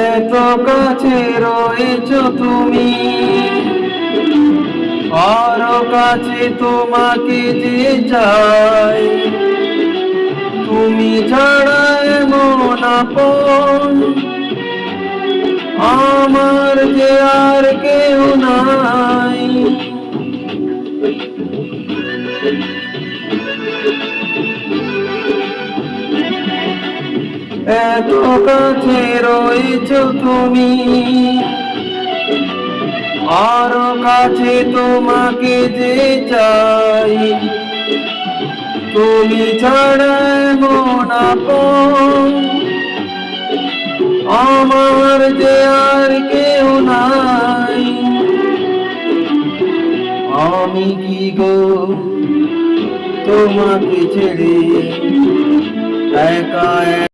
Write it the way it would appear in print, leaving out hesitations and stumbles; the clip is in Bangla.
এত কাছে রয়েছ তুমি, আরো কাছে তোমাকে যে চাই। তুমি ছাড়া এমন আপন আমার যে আর কেউ নাই। এত কাছে রয়েছ তুমি, আরো কাছে তোমাকে যে চাই। তুমি ছাড়া এমন আপন আমার যে আর কেউ নাই। আমি কি গো তোমাকে ছেড়ে একা